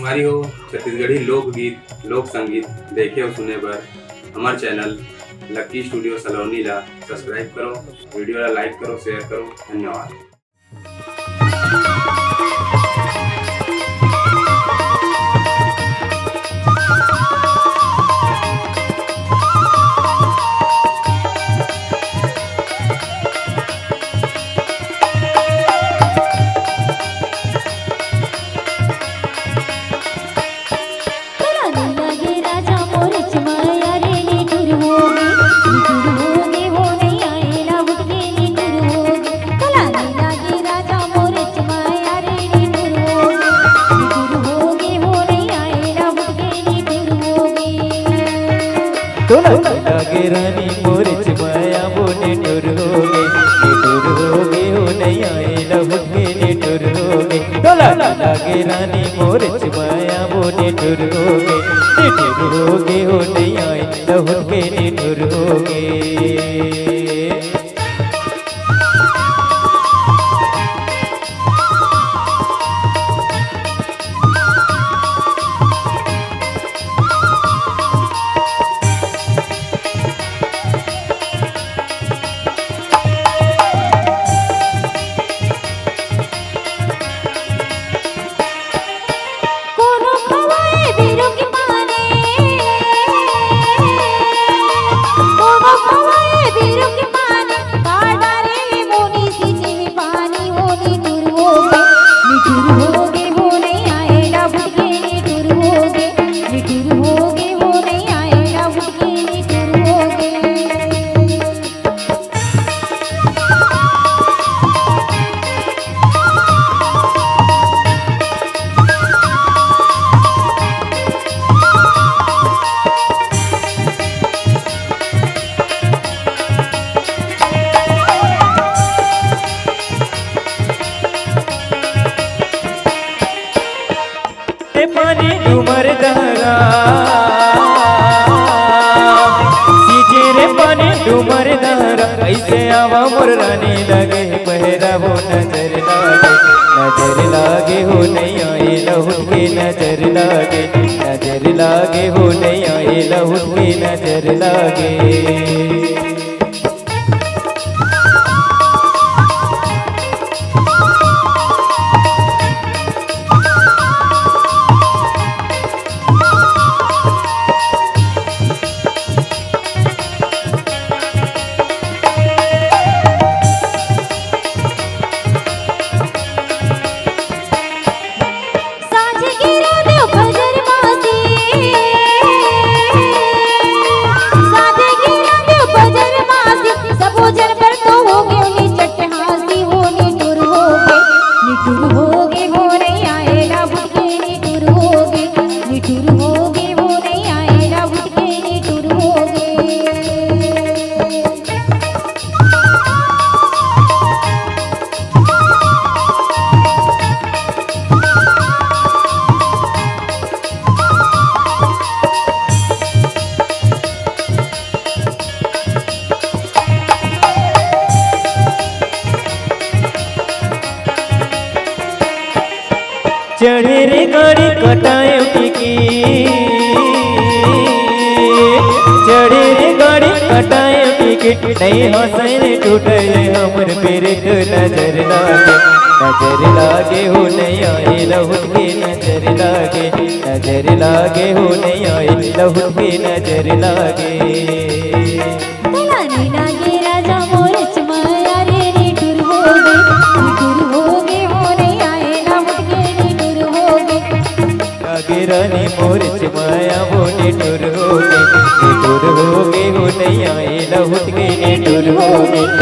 तुम्हारी हो छत्तीसगढ़ी लोकगीत लोक संगीत देखे और सुने पर हमारे चैनल लकी स्टूडियो सलोनी ला सब्सक्राइब करो, वीडियो ला लाइक करो, शेयर करो। धन्यवाद। लागे रानी मोरिच माया बोने टुर हो गए हो नहीं आए लहुट के निठुर हो गए। लागे रानी मोरिच माया बोने टुर हो गए हो नहीं आए लहुट के निठुर हो गए। पानी डूमर दहरा सीजे रे पानी डूमर दहरा ऐसे आवा मोर रानी लगे पहरा वो नजर लागे हो नहीं आए लहुट के नजर लागे हो नहीं आए लहुट के नजर लागे। चढ़े रे गाड़ी कटाए टिकी चढ़े रे गाड़ी कटाए टिकट नहीं हंसे रे टूटे हमर पेरे नजर लागे हो नहीं आए लहुट के नजर लागे हो नहीं आए लहुट के नजर लागे। रानी मोरिच माया बोने टुर हो गए हो नहीं आए लहुट के टुर हो गए।